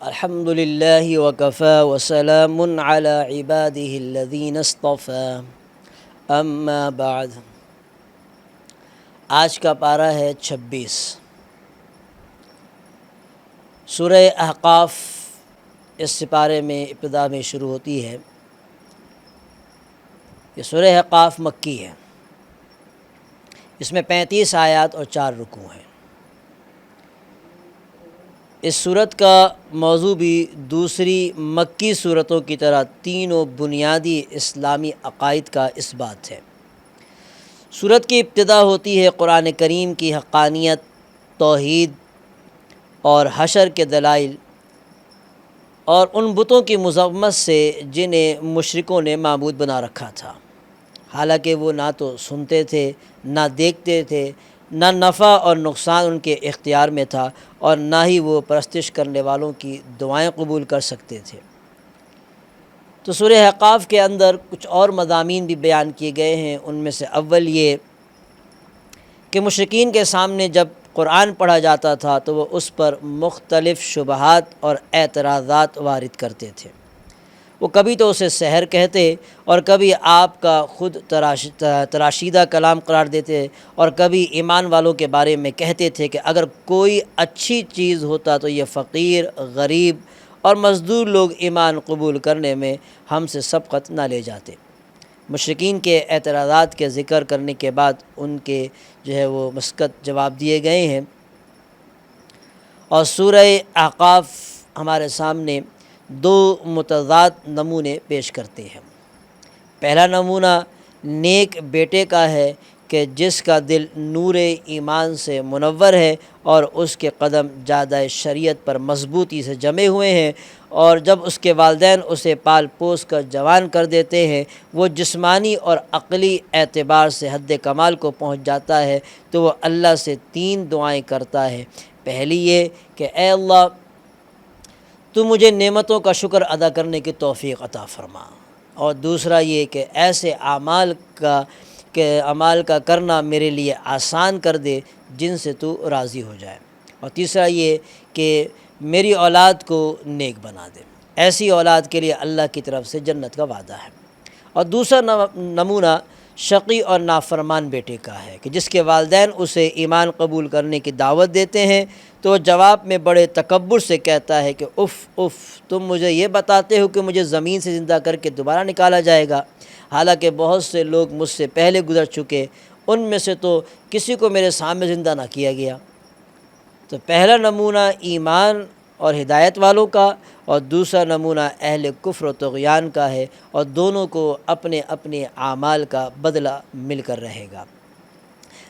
الحمد للہ وکفی وسلام علی عبادہ الذین اصطفی اما بعد۔ آج کا پارہ ہے 26۔ سورہ احقاف اس سپارے میں ابتدا میں شروع ہوتی ہے۔ یہ سورہ احقاف مکی ہے۔ اس میں 35 آیات اور 4 رکوع ہیں۔ اس صورت کا موضوع بھی دوسری مکی صورتوں کی طرح تینوں بنیادی اسلامی عقائد کا اثبات ہے۔ صورت کی ابتدا ہوتی ہے قرآن کریم کی حقانیت، توحید اور حشر کے دلائل اور ان بتوں کی مذمت سے جنہیں مشرکوں نے معبود بنا رکھا تھا، حالانکہ وہ نہ تو سنتے تھے، نہ دیکھتے تھے، نہ نفع اور نقصان ان کے اختیار میں تھا، اور نہ ہی وہ پرستش کرنے والوں کی دعائیں قبول کر سکتے تھے۔ تو سورہ احقاف کے اندر کچھ اور مضامین بھی بیان کیے گئے ہیں۔ ان میں سے اول یہ کہ مشرکین کے سامنے جب قرآن پڑھا جاتا تھا تو وہ اس پر مختلف شبہات اور اعتراضات وارد کرتے تھے۔ وہ کبھی تو اسے سحر کہتے اور کبھی آپ کا خود تراشیدہ کلام قرار دیتے، اور کبھی ایمان والوں کے بارے میں کہتے تھے کہ اگر کوئی اچھی چیز ہوتا تو یہ فقیر، غریب اور مزدور لوگ ایمان قبول کرنے میں ہم سے سبقت نہ لے جاتے۔ مشرکین کے اعتراضات کے ذکر کرنے کے بعد ان کے وہ مثبت جواب دیے گئے ہیں، اور سورہ احقاف ہمارے سامنے 2 متضاد نمونے پیش کرتے ہیں۔ پہلا نمونہ نیک بیٹے کا ہے کہ جس کا دل نور ایمان سے منور ہے اور اس کے قدم جادہ شریعت پر مضبوطی سے جمے ہوئے ہیں، اور جب اس کے والدین اسے پال پوس کر جوان کر دیتے ہیں، وہ جسمانی اور عقلی اعتبار سے حد کمال کو پہنچ جاتا ہے تو وہ اللہ سے 3 دعائیں کرتا ہے۔ پہلی یہ کہ اے اللہ، تو مجھے نعمتوں کا شکر ادا کرنے کی توفیق عطا فرما، اور دوسرا یہ کہ ایسے اعمال کا کرنا میرے لیے آسان کر دے جن سے تو راضی ہو جائے، اور تیسرا یہ کہ میری اولاد کو نیک بنا دے۔ ایسی اولاد کے لیے اللہ کی طرف سے جنت کا وعدہ ہے۔ اور دوسرا نمونہ شقی اور نافرمان بیٹے کا ہے کہ جس کے والدین اسے ایمان قبول کرنے کی دعوت دیتے ہیں تو وہ جواب میں بڑے تکبر سے کہتا ہے کہ اف اف، تم مجھے یہ بتاتے ہو کہ مجھے زمین سے زندہ کر کے دوبارہ نکالا جائے گا، حالانکہ بہت سے لوگ مجھ سے پہلے گزر چکے، ان میں سے تو کسی کو میرے سامنے زندہ نہ کیا گیا۔ تو پہلا نمونہ ایمان اور ہدایت والوں کا، اور دوسرا نمونہ اہل کفر و طغیان کا ہے، اور دونوں کو اپنے اپنے اعمال کا بدلہ مل کر رہے گا۔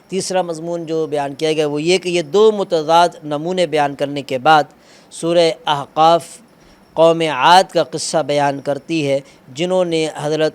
تیسرا مضمون جو بیان کیا گیا وہ یہ کہ یہ 2 متضاد نمونے بیان کرنے کے بعد سورہ احقاف قوم عاد کا قصہ بیان کرتی ہے، جنہوں نے حضرت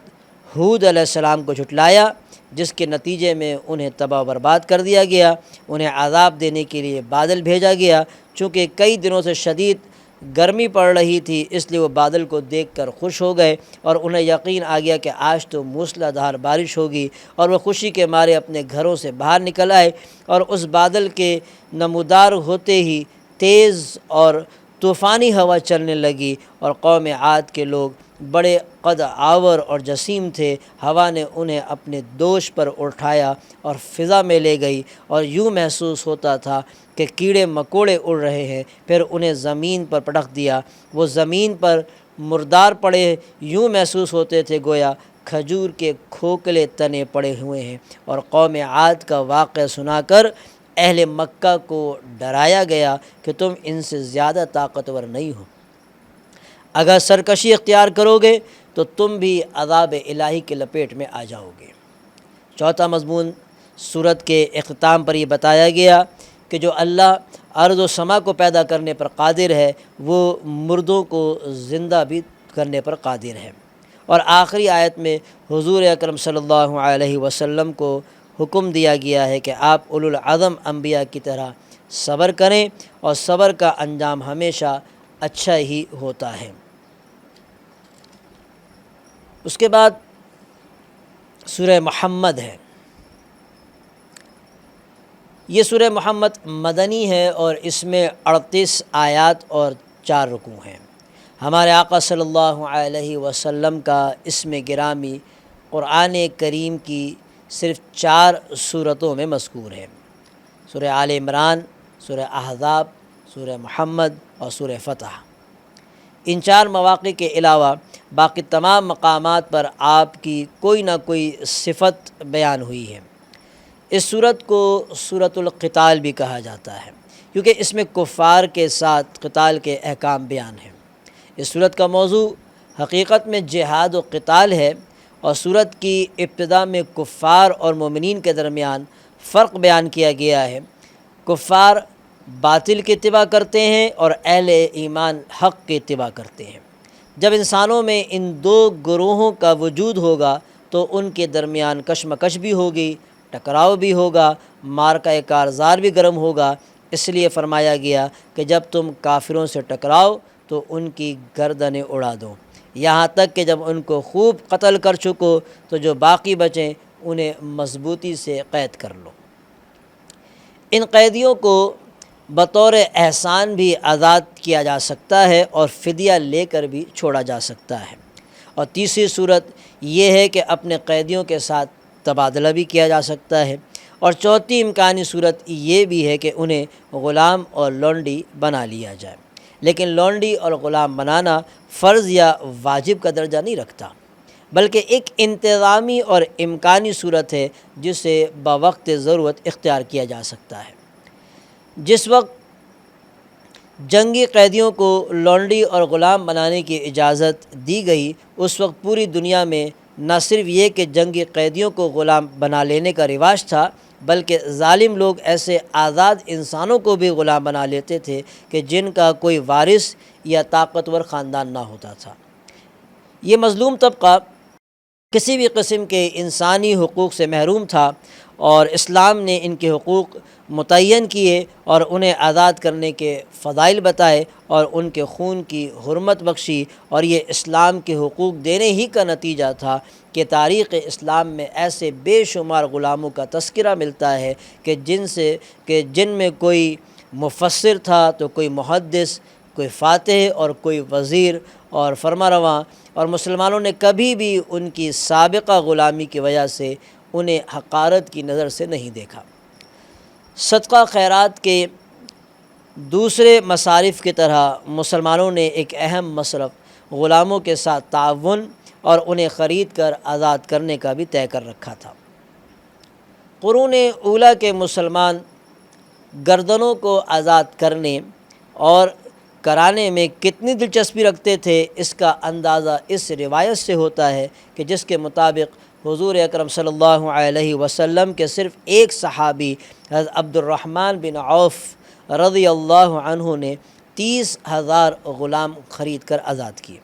ہود علیہ السلام کو جھٹلایا، جس کے نتیجے میں انہیں تباہ و برباد کر دیا گیا۔ انہیں عذاب دینے کے لیے بادل بھیجا گیا، چونکہ کئی دنوں سے شدید گرمی پڑ رہی تھی، اس لیے وہ بادل کو دیکھ کر خوش ہو گئے، اور انہیں یقین آ گیا کہ آج تو موسلا دھار بارش ہوگی، اور وہ خوشی کے مارے اپنے گھروں سے باہر نکل آئے، اور اس بادل کے نمودار ہوتے ہی تیز اور طوفانی ہوا چلنے لگی، اور قوم عاد کے لوگ بڑے قد آور اور جسیم تھے۔ ہوا نے انہیں اپنے دوش پر اٹھایا اور فضا میں لے گئی، اور یوں محسوس ہوتا تھا کہ کیڑے مکوڑے اڑ رہے ہیں، پھر انہیں زمین پر پٹک دیا۔ وہ زمین پر مردار پڑے یوں محسوس ہوتے تھے گویا کھجور کے کھوکھلے تنے پڑے ہوئے ہیں، اور قوم عاد کا واقعہ سنا کر اہل مکہ کو ڈرایا گیا کہ تم ان سے زیادہ طاقتور نہیں ہو، اگر سرکشی اختیار کرو گے تو تم بھی عذاب الہی کے لپیٹ میں آ جاؤ گے۔ چوتھا مضمون سورت کے اختتام پر یہ بتایا گیا کہ جو اللہ ارض و سما کو پیدا کرنے پر قادر ہے، وہ مردوں کو زندہ بھی کرنے پر قادر ہے۔ اور آخری آیت میں حضور اکرم صلی اللہ علیہ وسلم کو حکم دیا گیا ہے کہ آپ اولو العزم انبیاء کی طرح صبر کریں، اور صبر کا انجام ہمیشہ اچھا ہی ہوتا ہے۔ اس کے بعد سورہ محمد ہے۔ یہ سورہ محمد مدنی ہے، اور اس میں 38 آیات اور 4 رکوع ہیں۔ ہمارے آقا صلی اللہ علیہ وسلم کا اسم گرامی قرآن کریم کی صرف 4 سورتوں میں مذکور ہے: سورہ آل عمران، سورہ احزاب، سورہ محمد اور سورہ فتح۔ ان 4 مواقع کے علاوہ باقی تمام مقامات پر آپ کی کوئی نہ کوئی صفت بیان ہوئی ہے۔ اس صورت کو سورۃ القتال بھی کہا جاتا ہے، کیونکہ اس میں کفار کے ساتھ قتال کے احکام بیان ہیں۔ اس صورت کا موضوع حقیقت میں جہاد و قتال ہے، اور صورت کی ابتدا میں کفار اور مومنین کے درمیان فرق بیان کیا گیا ہے۔ کفار باطل کی اتباع کرتے ہیں اور اہل ایمان حق کی اتباع کرتے ہیں۔ جب انسانوں میں ان 2 گروہوں کا وجود ہوگا تو ان کے درمیان کشمکش بھی ہوگی، ٹکراؤ بھی ہوگا، معرکہ کارزار بھی گرم ہوگا۔ اس لیے فرمایا گیا کہ جب تم کافروں سے ٹکراؤ تو ان کی گردنیں اڑا دو، یہاں تک کہ جب ان کو خوب قتل کر چکو تو جو باقی بچیں انہیں مضبوطی سے قید کر لو۔ ان قیدیوں کو بطور احسان بھی آزاد کیا جا سکتا ہے اور فدیہ لے کر بھی چھوڑا جا سکتا ہے۔ اور تیسری صورت یہ ہے کہ اپنے قیدیوں کے ساتھ تبادلہ بھی کیا جا سکتا ہے۔ اور چوتھی امکانی صورت یہ بھی ہے کہ انہیں غلام اور لونڈی بنا لیا جائے، لیکن لونڈی اور غلام بنانا فرض یا واجب کا درجہ نہیں رکھتا، بلکہ ایک انتظامی اور امکانی صورت ہے جسے بوقت ضرورت اختیار کیا جا سکتا ہے۔ جس وقت جنگی قیدیوں کو لونڈی اور غلام بنانے کی اجازت دی گئی، اس وقت پوری دنیا میں نہ صرف یہ کہ جنگی قیدیوں کو غلام بنا لینے کا رواج تھا، بلکہ ظالم لوگ ایسے آزاد انسانوں کو بھی غلام بنا لیتے تھے کہ جن کا کوئی وارث یا طاقتور خاندان نہ ہوتا تھا۔ یہ مظلوم طبقہ کسی بھی قسم کے انسانی حقوق سے محروم تھا، اور اسلام نے ان کے حقوق متعین کیے اور انہیں آزاد کرنے کے فضائل بتائے اور ان کے خون کی حرمت بخشی، اور یہ اسلام کے حقوق دینے ہی کا نتیجہ تھا کہ تاریخ اسلام میں ایسے بے شمار غلاموں کا تذکرہ ملتا ہے کہ جن میں کوئی مفسر تھا تو کوئی محدث، کوئی فاتح اور کوئی وزیر اور فرمانرواں، اور مسلمانوں نے کبھی بھی ان کی سابقہ غلامی کی وجہ سے انہیں حقارت کی نظر سے نہیں دیکھا۔ صدقہ خیرات کے دوسرے مصارف کی طرح مسلمانوں نے ایک اہم مصرف غلاموں کے ساتھ تعاون اور انہیں خرید کر آزاد کرنے کا بھی طے کر رکھا تھا۔ قرون اولیٰ کے مسلمان گردنوں کو آزاد کرنے اور کرانے میں کتنی دلچسپی رکھتے تھے، اس کا اندازہ اس روایت سے ہوتا ہے کہ جس کے مطابق حضور اکرم صلی اللہ علیہ وسلم کے صرف ایک صحابی حضرت عبد الرحمن بن عوف رضی اللہ عنہ نے 30,000 غلام خرید کر آزاد کیے۔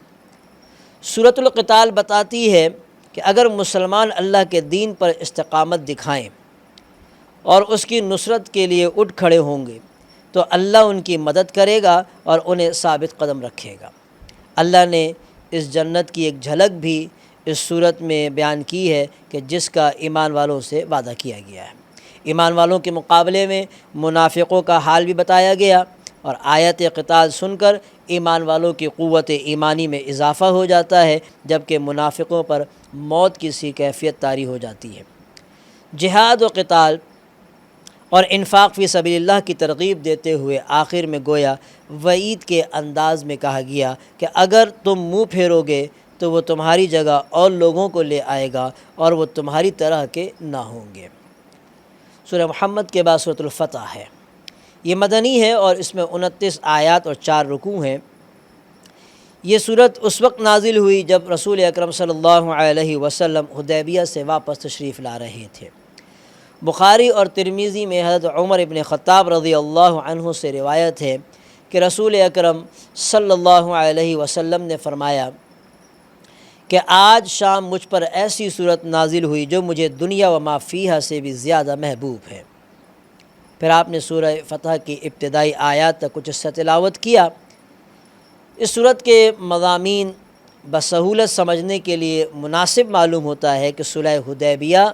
سورۃ القتال بتاتی ہے کہ اگر مسلمان اللہ کے دین پر استقامت دکھائیں اور اس کی نصرت کے لیے اٹھ کھڑے ہوں گے تو اللہ ان کی مدد کرے گا اور انہیں ثابت قدم رکھے گا۔ اللہ نے اس جنت کی ایک جھلک بھی اس صورت میں بیان کی ہے کہ جس کا ایمان والوں سے وعدہ کیا گیا ہے۔ ایمان والوں کے مقابلے میں منافقوں کا حال بھی بتایا گیا، اور آیت قتال سن کر ایمان والوں کی قوت ایمانی میں اضافہ ہو جاتا ہے، جبکہ منافقوں پر موت کی سی کیفیت طاری ہو جاتی ہے۔ جہاد و قتال اور انفاق فی سبیل اللہ کی ترغیب دیتے ہوئے آخر میں گویا وعید کے انداز میں کہا گیا کہ اگر تم منہ پھیرو گے تو وہ تمہاری جگہ اور لوگوں کو لے آئے گا اور وہ تمہاری طرح کے نہ ہوں گے۔ سورہ محمد کے بعد سورۃ الفتح ہے۔ یہ مدنی ہے اور اس میں 29 آیات اور 4 رکوع ہیں۔ یہ صورت اس وقت نازل ہوئی جب رسول اکرم صلی اللہ علیہ وسلم حدیبیہ سے واپس تشریف لا رہے تھے۔ بخاری اور ترمذی میں حضرت عمر ابن خطاب رضی اللہ عنہ سے روایت ہے کہ رسول اکرم صلی اللہ علیہ وسلم نے فرمایا کہ آج شام مجھ پر ایسی صورت نازل ہوئی جو مجھے دنیا و ما فیہا سے بھی زیادہ محبوب ہے۔ پھر آپ نے سورہ فتح کی ابتدائی آیات تک کچھ حصہ تلاوت کیا۔ اس صورت کے مضامین بسہولت سمجھنے کے لیے مناسب معلوم ہوتا ہے کہ صلح حدیبیہ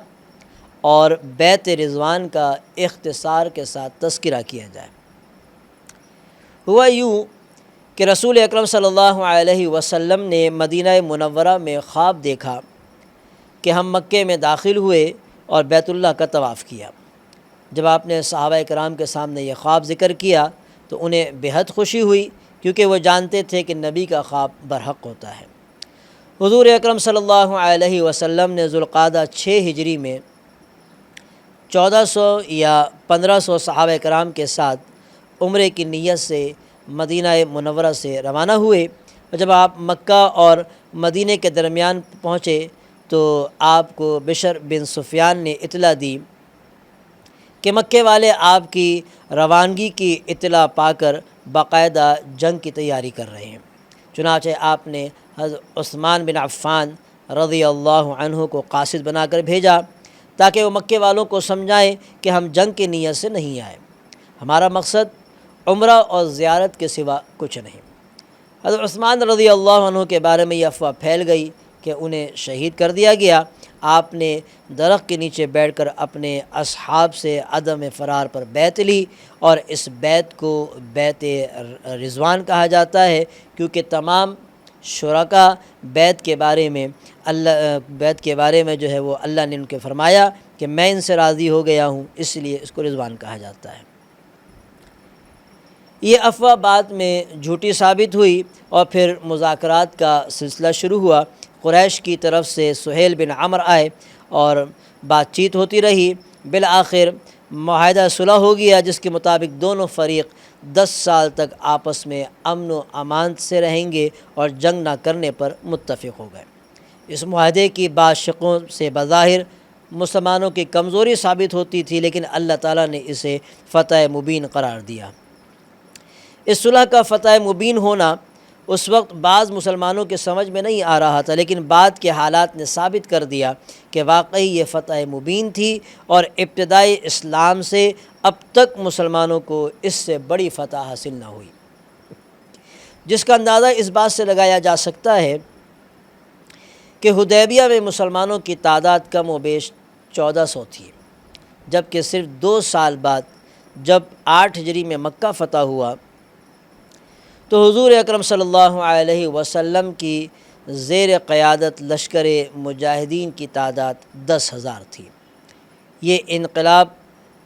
اور بیعت رضوان کا اختصار کے ساتھ تذکرہ کیا جائے۔ ہوا یوں کہ رسول اکرم صلی اللہ علیہ وسلم نے مدینہ منورہ میں خواب دیکھا کہ ہم مکے میں داخل ہوئے اور بیت اللہ کا طواف کیا۔ جب آپ نے صحابہ کرام کے سامنے یہ خواب ذکر کیا تو انہیں بہت خوشی ہوئی، کیونکہ وہ جانتے تھے کہ نبی کا خواب برحق ہوتا ہے۔ حضور اکرم صلی اللہ علیہ وسلم نے ذوالقعدہ 6 ہجری میں 1400 یا 1500 صحابہ کرام کے ساتھ عمرے کی نیت سے مدینہ منورہ سے روانہ ہوئے، اور جب آپ مکہ اور مدینہ کے درمیان پہنچے تو آپ کو بشر بن سفیان نے اطلاع دی کہ مکے والے آپ کی روانگی کی اطلاع پا کر باقاعدہ جنگ کی تیاری کر رہے ہیں۔ چنانچہ آپ نے حضرت عثمان بن عفان رضی اللہ عنہ کو قاصد بنا کر بھیجا تاکہ وہ مکے والوں کو سمجھائیں کہ ہم جنگ کی نیت سے نہیں آئے، ہمارا مقصد عمرہ اور زیارت کے سوا کچھ نہیں۔ حضرت عثمان رضی اللہ عنہ کے بارے میں یہ افواہ پھیل گئی کہ انہیں شہید کر دیا گیا۔ آپ نے درخت کے نیچے بیٹھ کر اپنے اصحاب سے عدم فرار پر بیعت لی، اور اس بیعت کو بیعت رضوان کہا جاتا ہے، کیونکہ تمام شرکاء بیعت کے بارے میں جو ہے وہ اللہ نے ان کے فرمایا کہ میں ان سے راضی ہو گیا ہوں، اس لیے اس کو رضوان کہا جاتا ہے۔ یہ افواہ بعد میں جھوٹی ثابت ہوئی اور پھر مذاکرات کا سلسلہ شروع ہوا۔ قریش کی طرف سے سہیل بن عمرو آئے اور بات چیت ہوتی رہی۔ بالآخر معاہدہ صلح ہو گیا، جس کے مطابق دونوں فریق 10 سال تک آپس میں امن و امان سے رہیں گے اور جنگ نہ کرنے پر متفق ہو گئے۔ اس معاہدے کی بعض شقوں سے بظاہر مسلمانوں کی کمزوری ثابت ہوتی تھی، لیکن اللہ تعالیٰ نے اسے فتح مبین قرار دیا۔ اس صلح کا فتح مبین ہونا اس وقت بعض مسلمانوں کے سمجھ میں نہیں آ رہا تھا، لیکن بعد کے حالات نے ثابت کر دیا کہ واقعی یہ فتح مبین تھی، اور ابتدائی اسلام سے اب تک مسلمانوں کو اس سے بڑی فتح حاصل نہ ہوئی، جس کا اندازہ اس بات سے لگایا جا سکتا ہے کہ حدیبیہ میں مسلمانوں کی تعداد کم و بیش 1400 تھی، جبکہ صرف 2 سال بعد جب 8 ہجری میں مکہ فتح ہوا تو حضور اکرم صلی اللہ علیہ وسلم کی زیر قیادت لشکر مجاہدین کی تعداد 10,000 تھی۔ یہ انقلاب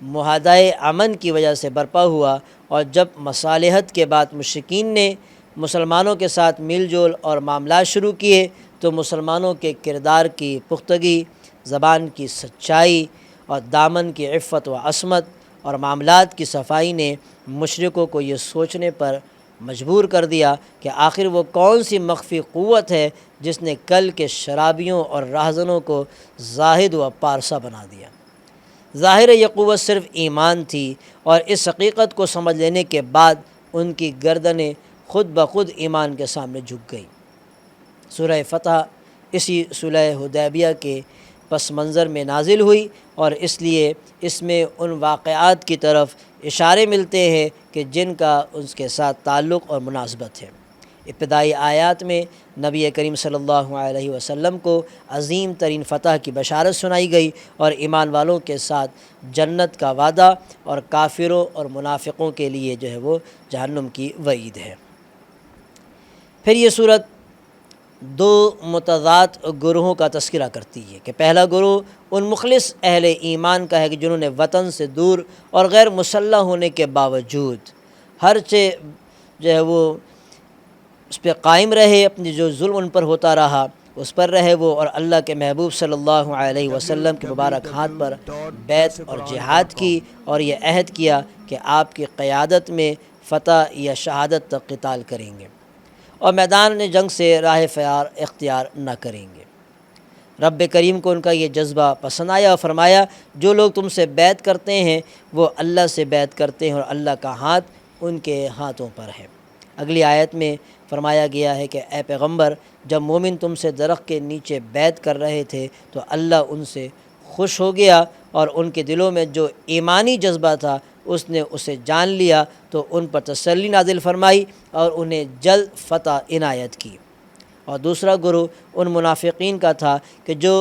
معاہدہ امن کی وجہ سے برپا ہوا، اور جب مصالحت کے بعد مشرکین نے مسلمانوں کے ساتھ میل جول اور معاملات شروع کیے تو مسلمانوں کے کردار کی پختگی، زبان کی سچائی اور دامن کی عفت و عصمت اور معاملات کی صفائی نے مشرکوں کو یہ سوچنے پر مجبور کر دیا کہ آخر وہ کون سی مخفی قوت ہے جس نے کل کے شرابیوں اور راہزنوں کو زاہد و پارسا بنا دیا۔ ظاہر یہ قوت صرف ایمان تھی، اور اس حقیقت کو سمجھ لینے کے بعد ان کی گردنیں خود بخود ایمان کے سامنے جھک گئی۔ سورہ فتح اسی صلح حدیبیہ کے پس منظر میں نازل ہوئی، اور اس لیے اس میں ان واقعات کی طرف اشارے ملتے ہیں کہ جن کا اس کے ساتھ تعلق اور مناسبت ہے۔ ابتدائی آیات میں نبی کریم صلی اللہ علیہ وسلم کو عظیم ترین فتح کی بشارت سنائی گئی، اور ایمان والوں کے ساتھ جنت کا وعدہ، اور کافروں اور منافقوں کے لیے جو ہے وہ جہنم کی وعید ہے۔ پھر یہ صورت 2 متضاد گروہوں کا تذکرہ کرتی ہے کہ پہلا گروہ ان مخلص اہل ایمان کا ہے کہ جنہوں نے وطن سے دور اور غیر مسلح ہونے کے باوجود ہر جو ہے وہ اس پہ قائم رہے، اپنی جو ظلم ان پر ہوتا رہا اس پر رہے وہ، اور اللہ کے محبوب صلی اللہ علیہ وسلم کے مبارک ہاتھ پر بیعت اور جہاد کی، اور یہ عہد کیا کہ آپ کی قیادت میں فتح یا شہادت تک قتال کریں گے اور میدان جنگ سے راہ فرار اختیار نہ کریں گے۔ رب کریم کو ان کا یہ جذبہ پسند آیا اور فرمایا جو لوگ تم سے بیعت کرتے ہیں وہ اللہ سے بیعت کرتے ہیں، اور اللہ کا ہاتھ ان کے ہاتھوں پر ہے۔ اگلی آیت میں فرمایا گیا ہے کہ اے پیغمبر، جب مومن تم سے درخت کے نیچے بیعت کر رہے تھے تو اللہ ان سے خوش ہو گیا، اور ان کے دلوں میں جو ایمانی جذبہ تھا اس نے اسے جان لیا، تو ان پر تسلی نازل فرمائی اور انہیں جلد فتح عنایت کی۔ اور دوسرا گروہ ان منافقین کا تھا کہ جو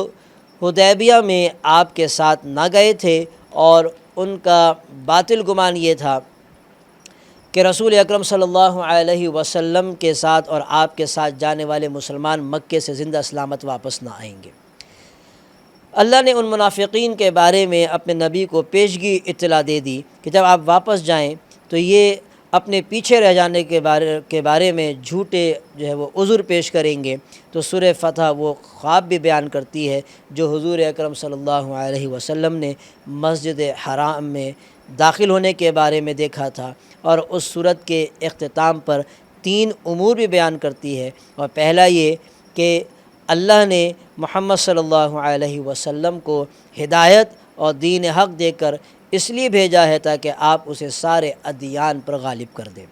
حدیبیہ میں آپ کے ساتھ نہ گئے تھے، اور ان کا باطل گمان یہ تھا کہ رسول اکرم صلی اللہ علیہ وسلم کے ساتھ اور آپ کے ساتھ جانے والے مسلمان مکے سے زندہ سلامت واپس نہ آئیں گے۔ اللہ نے ان منافقین کے بارے میں اپنے نبی کو پیشگی اطلاع دے دی کہ جب آپ واپس جائیں تو یہ اپنے پیچھے رہ جانے کے بارے میں جھوٹے جو ہے وہ عذر پیش کریں گے۔ تو سورہ فتح وہ خواب بھی بیان کرتی ہے جو حضور اکرم صلی اللہ علیہ وسلم نے مسجد حرام میں داخل ہونے کے بارے میں دیکھا تھا، اور اس صورت کے اختتام پر 3 امور بھی بیان کرتی ہے۔ اور پہلا یہ کہ اللہ نے محمد صلی اللہ علیہ وسلم کو ہدایت اور دین حق دے کر اس لیے بھیجا ہے تاکہ آپ اسے سارے ادیان پر غالب کر دیں،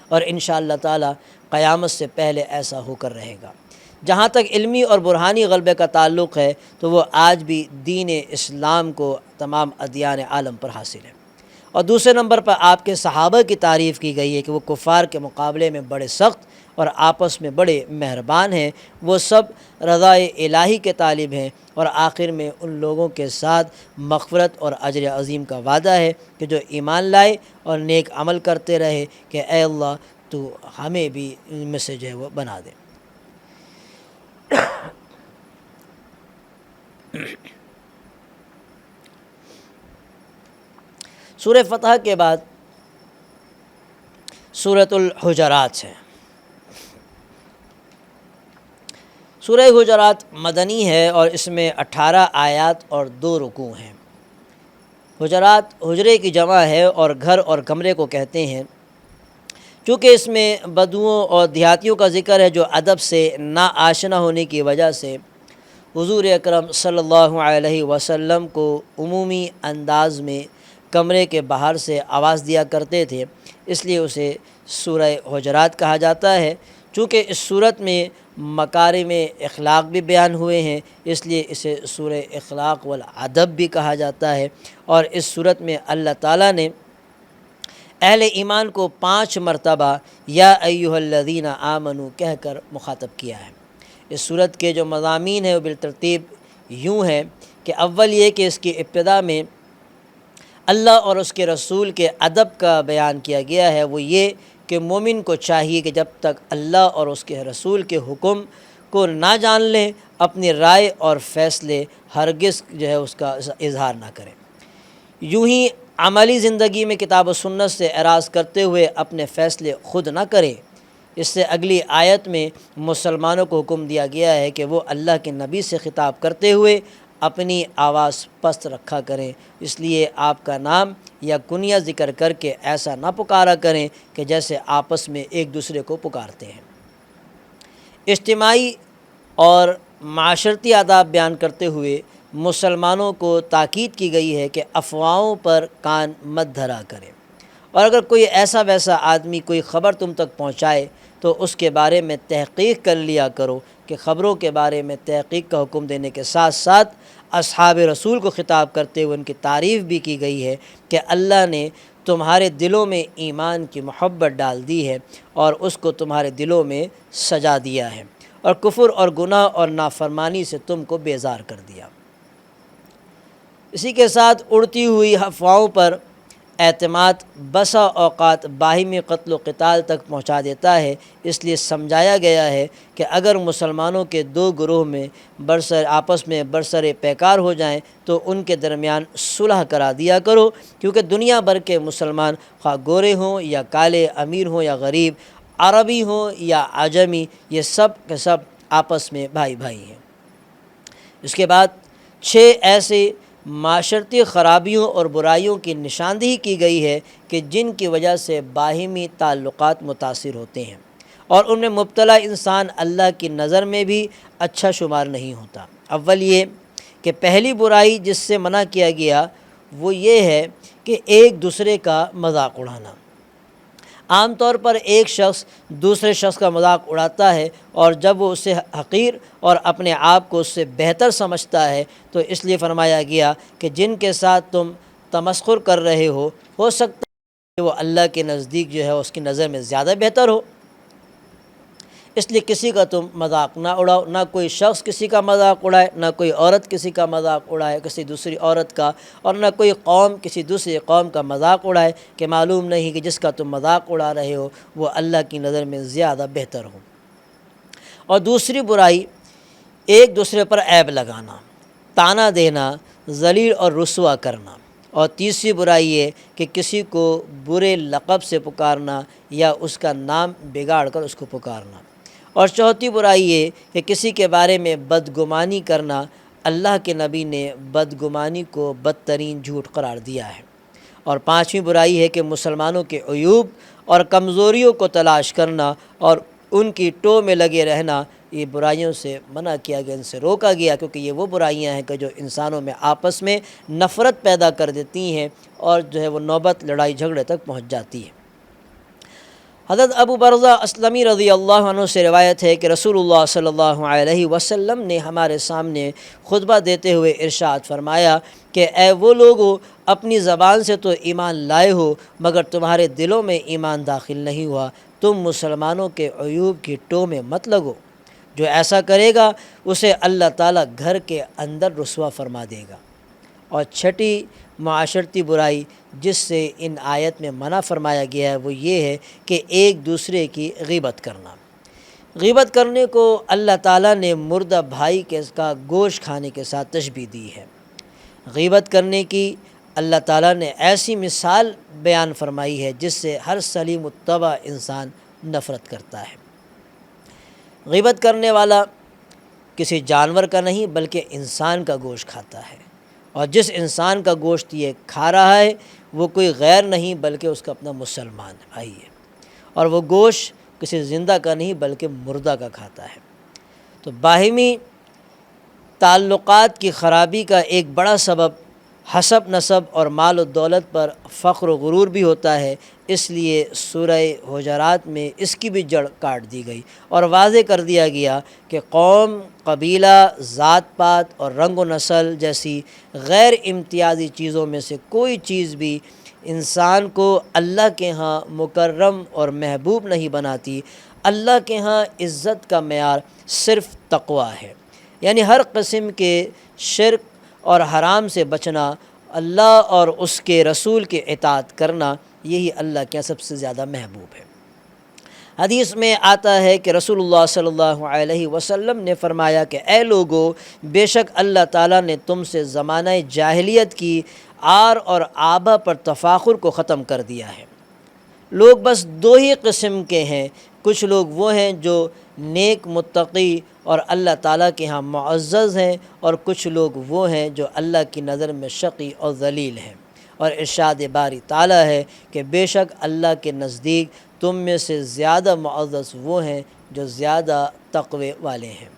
اور انشاءاللہ تعالی قیامت سے پہلے ایسا ہو کر رہے گا۔ جہاں تک علمی اور برہانی غلبے کا تعلق ہے تو وہ آج بھی دین اسلام کو تمام ادیان عالم پر حاصل ہے۔ اور دوسرے نمبر پر آپ کے صحابہ کی تعریف کی گئی ہے کہ وہ کفار کے مقابلے میں بڑے سخت اور آپس میں بڑے مہربان ہیں، وہ سب رضا الہی کے طالب ہیں، اور آخر میں ان لوگوں کے ساتھ مغفرت اور اجر عظیم کا وعدہ ہے کہ جو ایمان لائے اور نیک عمل کرتے رہے، کہ اے اللہ تو ہمیں بھی ان میں سے جو ہے وہ بنا دے۔ سورہ فتح کے بعد سورۃ الحجرات ہے۔ سورہ حجرات مدنی ہے اور اس میں 18 آیات اور 2 رکوع ہیں۔ حجرات حجرے کی جمع ہے اور گھر اور کمرے کو کہتے ہیں، چونکہ اس میں بدوؤں اور دیہاتیوں کا ذکر ہے جو ادب سے نا آشنا ہونے کی وجہ سے حضور اکرم صلی اللہ علیہ وسلم کو عمومی انداز میں کمرے کے باہر سے آواز دیا کرتے تھے، اس لیے اسے سورہ حجرات کہا جاتا ہے۔ چونکہ اس صورت میں مکارم اخلاق بھی بیان ہوئے ہیں، اس لیے اسے سورہ اخلاق والادب بھی کہا جاتا ہے۔ اور اس صورت میں اللہ تعالیٰ نے اہل ایمان کو 5 مرتبہ یا ایھا الذین آمنوا کہہ کر مخاطب کیا ہے۔ اس صورت کے جو مضامین ہیں وہ بالترتیب یوں ہیں کہ اول یہ کہ اس کی ابتدا میں اللہ اور اس کے رسول کے ادب کا بیان کیا گیا ہے، وہ یہ کہ مومن کو چاہیے کہ جب تک اللہ اور اس کے رسول کے حکم کو نہ جان لیں اپنی رائے اور فیصلے ہرگز جو ہے اس کا اظہار نہ کریں۔ یوں ہی عملی زندگی میں کتاب و سنت سے اعراض کرتے ہوئے اپنے فیصلے خود نہ کریں۔ اس سے اگلی آیت میں مسلمانوں کو حکم دیا گیا ہے کہ وہ اللہ کے نبی سے خطاب کرتے ہوئے اپنی آواز پست رکھا کریں، اس لیے آپ کا نام یا کنیہ ذکر کر کے ایسا نہ پکارا کریں کہ جیسے آپس میں ایک دوسرے کو پکارتے ہیں۔ اجتماعی اور معاشرتی آداب بیان کرتے ہوئے مسلمانوں کو تاکید کی گئی ہے کہ افواہوں پر کان مت دھرا کریں، اور اگر کوئی ایسا ویسا آدمی کوئی خبر تم تک پہنچائے تو اس کے بارے میں تحقیق کر لیا کرو، کہ خبروں کے بارے میں تحقیق کا حکم دینے کے ساتھ ساتھ اصحاب رسول کو خطاب کرتے ہوئے ان کی تعریف بھی کی گئی ہے کہ اللہ نے تمہارے دلوں میں ایمان کی محبت ڈال دی ہے اور اس کو تمہارے دلوں میں سجا دیا ہے، اور کفر اور گناہ اور نافرمانی سے تم کو بیزار کر دیا۔ اسی کے ساتھ اڑتی ہوئی افواہوں پر اعتماد بسا اوقات باہمی قتل و قتال تک پہنچا دیتا ہے، اس لیے سمجھایا گیا ہے کہ اگر مسلمانوں کے 2 گروہ میں آپس میں برسر پیکار ہو جائیں تو ان کے درمیان صلح کرا دیا کرو، کیونکہ دنیا بھر کے مسلمان خواہ گورے ہوں یا کالے، امیر ہوں یا غریب، عربی ہوں یا عجمی، یہ سب کے سب آپس میں بھائی بھائی ہیں۔ اس کے بعد 6 ایسے معاشرتی خرابیوں اور برائیوں کی نشاندہی کی گئی ہے کہ جن کی وجہ سے باہمی تعلقات متاثر ہوتے ہیں، اور ان میں مبتلا انسان اللہ کی نظر میں بھی اچھا شمار نہیں ہوتا۔ اول یہ کہ پہلی برائی جس سے منع کیا گیا وہ یہ ہے کہ ایک دوسرے کا مذاق اڑانا۔ عام طور پر ایک شخص دوسرے شخص کا مذاق اڑاتا ہے، اور جب وہ اسے حقیر اور اپنے آپ کو اس سے بہتر سمجھتا ہے تو اس لیے فرمایا گیا کہ جن کے ساتھ تم تمسخر کر رہے ہو سکتا ہے کہ وہ اللہ کے نزدیک جو ہے اس کی نظر میں زیادہ بہتر ہو۔ اس لیے کسی کا تم مذاق نہ اڑاؤ، نہ کوئی شخص کسی کا مذاق اڑائے، نہ کوئی عورت کسی کا مذاق اڑائے کسی دوسری عورت کا، اور نہ کوئی قوم کسی دوسری قوم کا مذاق اڑائے کہ معلوم نہیں کہ جس کا تم مذاق اڑا رہے ہو وہ اللہ کی نظر میں زیادہ بہتر ہو۔ اور دوسری برائی ایک دوسرے پر عیب لگانا، طعنہ دینا، ذلیل اور رسوا کرنا۔ اور تیسری برائی یہ کہ کسی کو برے لقب سے پکارنا یا اس کا نام بگاڑ کر اس کو پکارنا۔ اور چوتھی برائی یہ کہ کسی کے بارے میں بدگمانی کرنا۔ اللہ کے نبی نے بدگمانی کو بدترین جھوٹ قرار دیا ہے۔ اور پانچویں برائی ہے کہ مسلمانوں کے عیوب اور کمزوریوں کو تلاش کرنا اور ان کی ٹو میں لگے رہنا۔ یہ برائیوں سے منع کیا گیا، ان سے روکا گیا، کیونکہ یہ وہ برائیاں ہیں کہ جو انسانوں میں آپس میں نفرت پیدا کر دیتی ہیں اور جو ہے وہ نوبت لڑائی جھگڑے تک پہنچ جاتی ہے۔ حضرت ابو برزہ اسلمی رضی اللہ عنہ سے روایت ہے کہ رسول اللہ صلی اللہ علیہ وسلم نے ہمارے سامنے خطبہ دیتے ہوئے ارشاد فرمایا کہ اے وہ لوگو، اپنی زبان سے تو ایمان لائے ہو مگر تمہارے دلوں میں ایمان داخل نہیں ہوا۔ تم مسلمانوں کے عیوب کی ٹو میں مت لگو، جو ایسا کرے گا اسے اللہ تعالیٰ گھر کے اندر رسوا فرما دے گا۔ اور چھٹی معاشرتی برائی جس سے ان آیت میں منع فرمایا گیا ہے وہ یہ ہے کہ ایک دوسرے کی غیبت کرنا۔ غیبت کرنے کو اللہ تعالیٰ نے مردہ بھائی کا گوشت کھانے کے ساتھ تشبیہ دی ہے۔ غیبت کرنے کی اللہ تعالیٰ نے ایسی مثال بیان فرمائی ہے جس سے ہر سلیم الطبع انسان نفرت کرتا ہے۔ غیبت کرنے والا کسی جانور کا نہیں بلکہ انسان کا گوشت کھاتا ہے، اور جس انسان کا گوشت یہ کھا رہا ہے وہ کوئی غیر نہیں بلکہ اس کا اپنا مسلمان بھائی ہے، اور وہ گوشت کسی زندہ کا نہیں بلکہ مردہ کا کھاتا ہے۔ تو باہمی تعلقات کی خرابی کا ایک بڑا سبب حسب نسب اور مال و دولت پر فخر و غرور بھی ہوتا ہے، اس لیے سورہ حجرات میں اس کی بھی جڑ کاٹ دی گئی اور واضح کر دیا گیا کہ قوم، قبیلہ، ذات پات اور رنگ و نسل جیسی غیر امتیازی چیزوں میں سے کوئی چیز بھی انسان کو اللہ کے ہاں مکرم اور محبوب نہیں بناتی۔ اللہ کے ہاں عزت کا معیار صرف تقویٰ ہے، یعنی ہر قسم کے شرک اور حرام سے بچنا، اللہ اور اس کے رسول کے اطاعت کرنا، یہی اللہ کے سب سے زیادہ محبوب ہے۔ حدیث میں آتا ہے کہ رسول اللہ صلی اللہ علیہ وسلم نے فرمایا کہ اے لوگو، بے شک اللہ تعالیٰ نے تم سے زمانہ جاہلیت کی آر اور آبا پر تفاخر کو ختم کر دیا ہے۔ لوگ بس دو ہی قسم کے ہیں، کچھ لوگ وہ ہیں جو نیک، متقی اور اللہ تعالیٰ کے ہاں معزز ہیں، اور کچھ لوگ وہ ہیں جو اللہ کی نظر میں شقی اور ذلیل ہیں۔ اور ارشاد باری تعالیٰ ہے کہ بے شک اللہ کے نزدیک تم میں سے زیادہ معزز وہ ہیں جو زیادہ تقوی والے ہیں۔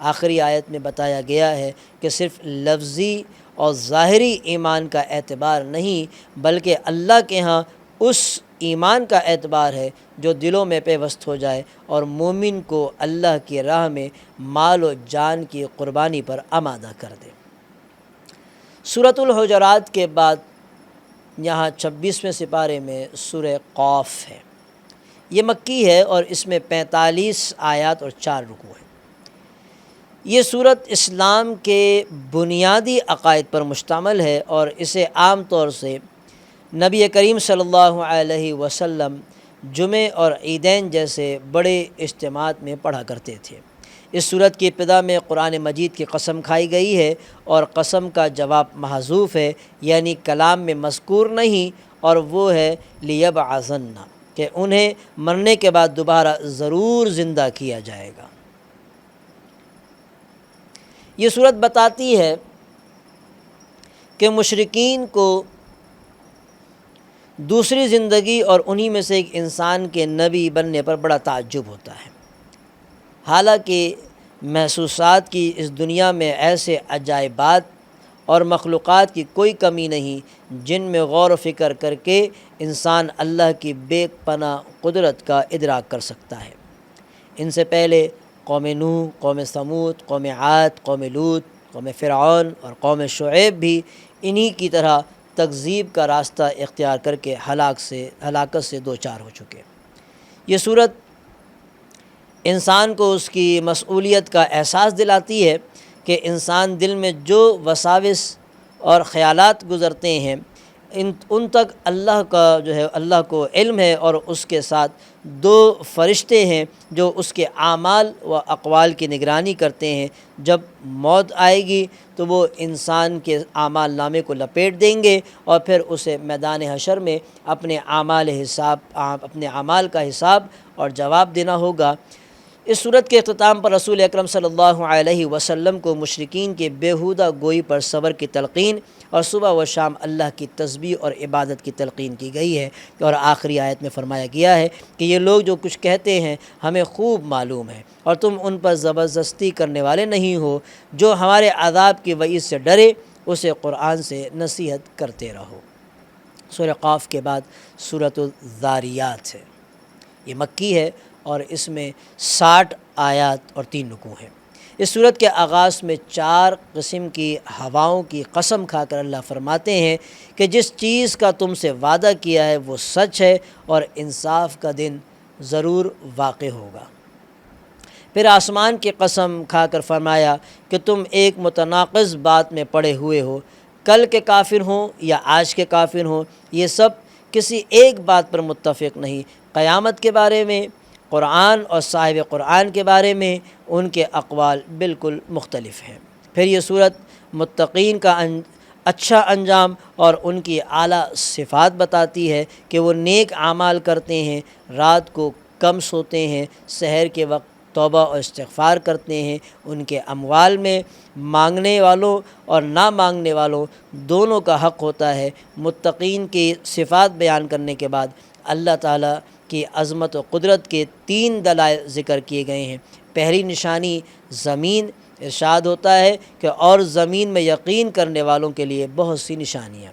آخری آیت میں بتایا گیا ہے کہ صرف لفظی اور ظاہری ایمان کا اعتبار نہیں بلکہ اللہ کے ہاں اس ایمان کا اعتبار ہے جو دلوں میں پیوست ہو جائے اور مومن کو اللہ کی راہ میں مال و جان کی قربانی پر آمادہ کر دے۔ سورۃ الحجرات کے بعد یہاں 26ویں سپارے میں سورہ قاف ہے۔ یہ مکی ہے اور اس میں 45 آیات اور 4 رکوع ہیں۔ یہ سورت اسلام کے بنیادی عقائد پر مشتمل ہے اور اسے عام طور سے نبی کریم صلی اللہ علیہ وسلم جمعے اور عیدین جیسے بڑے اجتماعات میں پڑھا کرتے تھے۔ اس سورت کی ابتدا میں قرآن مجید کی قسم کھائی گئی ہے اور قسم کا جواب محذوف ہے، یعنی کلام میں مذکور نہیں، اور وہ ہے لیبعثن، کہ انہیں مرنے کے بعد دوبارہ ضرور زندہ کیا جائے گا۔ یہ سورت بتاتی ہے کہ مشرکین کو دوسری زندگی اور انہی میں سے ایک انسان کے نبی بننے پر بڑا تعجب ہوتا ہے، حالانکہ محسوسات کی اس دنیا میں ایسے عجائبات اور مخلوقات کی کوئی کمی نہیں جن میں غور و فکر کر کے انسان اللہ کی بے پناہ قدرت کا ادراک کر سکتا ہے۔ ان سے پہلے قوم نوح، قوم ثمود، قوم عاد، قوم لوط، قوم فرعون اور قوم شعیب بھی انہی کی طرح تکذیب کا راستہ اختیار کر کے ہلاکت سے دوچار ہو چکے۔ یہ سورت انسان کو اس کی مسئولیت کا احساس دلاتی ہے کہ انسان دل میں جو وساوس اور خیالات گزرتے ہیں ان تک اللہ کا جو ہے اللہ کو علم ہے، اور اس کے ساتھ دو فرشتے ہیں جو اس کے اعمال و اقوال کی نگرانی کرتے ہیں۔ جب موت آئے گی تو وہ انسان کے اعمال نامے کو لپیٹ دیں گے اور پھر اسے میدان حشر میں اپنے اعمال کا حساب اور جواب دینا ہوگا۔ اس صورت کے اختتام پر رسول اکرم صلی اللہ علیہ وسلم کو مشرکین کے بیہودہ گوئی پر صبر کی تلقین اور صبح و شام اللہ کی تسبیح اور عبادت کی تلقین کی گئی ہے، اور آخری آیت میں فرمایا گیا ہے کہ یہ لوگ جو کچھ کہتے ہیں ہمیں خوب معلوم ہے، اور تم ان پر زبردستی کرنے والے نہیں ہو۔ جو ہمارے عذاب کی وعید سے ڈرے اسے قرآن سے نصیحت کرتے رہو۔ سورہ قاف کے بعد سورۃ الذاریات ہے، یہ مکی ہے اور اس میں 60 آیات اور 3 رکوع ہیں۔ اس صورت کے آغاز میں 4 قسم کی ہواؤں کی قسم کھا کر اللہ فرماتے ہیں کہ جس چیز کا تم سے وعدہ کیا ہے وہ سچ ہے اور انصاف کا دن ضرور واقع ہوگا۔ پھر آسمان کی قسم کھا کر فرمایا کہ تم ایک متناقض بات میں پڑے ہوئے ہو، کل کے کافر ہوں یا آج کے کافر ہوں، یہ سب کسی ایک بات پر متفق نہیں۔ قیامت کے بارے میں، قرآن اور صاحب قرآن کے بارے میں ان کے اقوال بالکل مختلف ہیں۔ پھر یہ صورت متقین کا اچھا انجام اور ان کی اعلیٰ صفات بتاتی ہے کہ وہ نیک اعمال کرتے ہیں، رات کو کم سوتے ہیں، سحر کے وقت توبہ اور استغفار کرتے ہیں۔ ان کے اموال میں مانگنے والوں اور نہ مانگنے والوں دونوں کا حق ہوتا ہے۔ متقین کی صفات بیان کرنے کے بعد اللہ تعالیٰ کی عظمت و قدرت کے 3 دلائل ذکر کیے گئے ہیں۔ پہلی نشانی زمین، ارشاد ہوتا ہے کہ اور زمین میں یقین کرنے والوں کے لیے بہت سی نشانیاں۔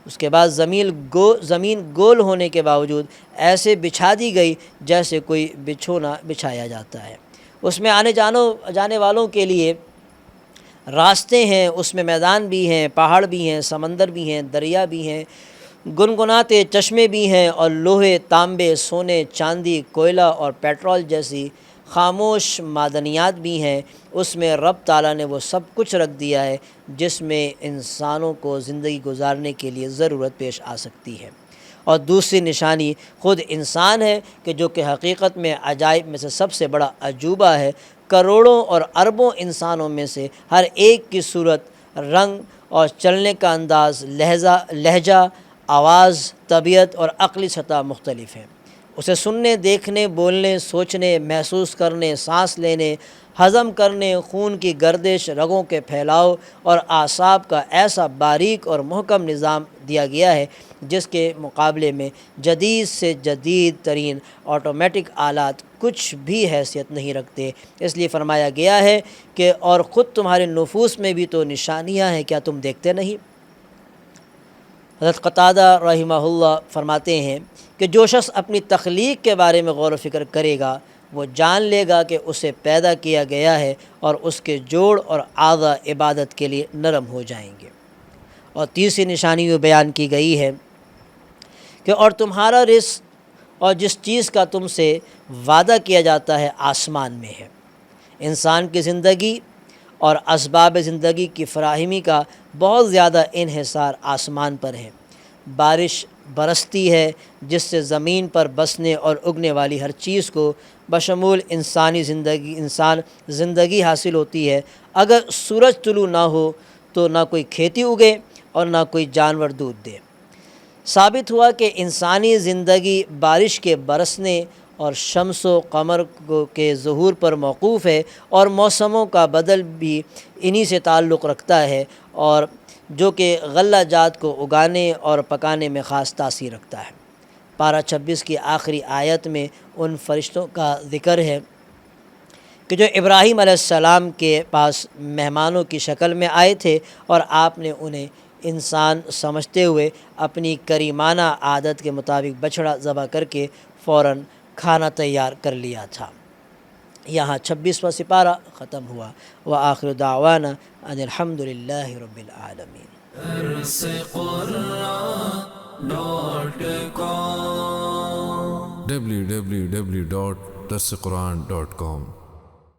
اس کے بعد زمین گول ہونے کے باوجود ایسے بچھا دی گئی جیسے کوئی بچھونا بچھایا جاتا ہے۔ اس میں آنے جانے والوں کے لیے راستے ہیں، اس میں میدان بھی ہیں، پہاڑ بھی ہیں، سمندر بھی ہیں، دریا بھی ہیں، گنگناتے چشمے بھی ہیں، اور لوہے، تانبے، سونے، چاندی، کوئلہ اور پیٹرول جیسی خاموش معدنیات بھی ہیں۔ اس میں رب تعالیٰ نے وہ سب کچھ رکھ دیا ہے جس میں انسانوں کو زندگی گزارنے کے لیے ضرورت پیش آ سکتی ہے۔ اور دوسری نشانی خود انسان ہے کہ جو کہ حقیقت میں عجائب میں سے سب سے بڑا عجوبہ ہے۔ کروڑوں اور اربوں انسانوں میں سے ہر ایک کی صورت، رنگ اور چلنے کا انداز، لہجہ، آواز، طبیعت اور عقلی سطح مختلف ہیں۔ اسے سننے، دیکھنے، بولنے، سوچنے، محسوس کرنے، سانس لینے، ہضم کرنے، خون کی گردش، رگوں کے پھیلاؤ اور اعصاب کا ایسا باریک اور محکم نظام دیا گیا ہے جس کے مقابلے میں جدید سے جدید ترین آٹومیٹک آلات کچھ بھی حیثیت نہیں رکھتے۔ اس لیے فرمایا گیا ہے کہ اور خود تمہارے نفوس میں بھی تو نشانیاں ہیں، کیا تم دیکھتے نہیں؟ حضرت قتادہ رحمہ اللہ فرماتے ہیں کہ جو شخص اپنی تخلیق کے بارے میں غور و فکر کرے گا وہ جان لے گا کہ اسے پیدا کیا گیا ہے اور اس کے جوڑ اور اعضاء عبادت کے لیے نرم ہو جائیں گے۔ اور تیسری نشانی یہ بیان کی گئی ہے کہ اور تمہارا رزق اور جس چیز کا تم سے وعدہ کیا جاتا ہے آسمان میں ہے۔ انسان کی زندگی اور اسباب زندگی کی فراہمی کا بہت زیادہ انحصار آسمان پر ہے۔ بارش برستی ہے جس سے زمین پر بسنے اور اگنے والی ہر چیز کو بشمول انسان زندگی حاصل ہوتی ہے۔ اگر سورج طلوع نہ ہو تو نہ کوئی کھیتی اگے اور نہ کوئی جانور دودھ دے۔ ثابت ہوا کہ انسانی زندگی بارش کے برسنے اور شمس و قمر کے ظہور پر موقوف ہے، اور موسموں کا بدل بھی انہی سے تعلق رکھتا ہے، اور جو کہ غلہ جات کو اگانے اور پکانے میں خاص تاثیر رکھتا ہے۔ پارہ 26 کی آخری آیت میں ان فرشتوں کا ذکر ہے کہ جو ابراہیم علیہ السلام کے پاس مہمانوں کی شکل میں آئے تھے، اور آپ نے انہیں انسان سمجھتے ہوئے اپنی کریمانہ عادت کے مطابق بچھڑا ذبح کر کے فوراً کھانا تیار کر لیا تھا۔ یہاں 26واں سپارہ ختم ہوا۔ وآخر دعوانا ان الحمدللہ رب العالمین۔ www.darsequran.com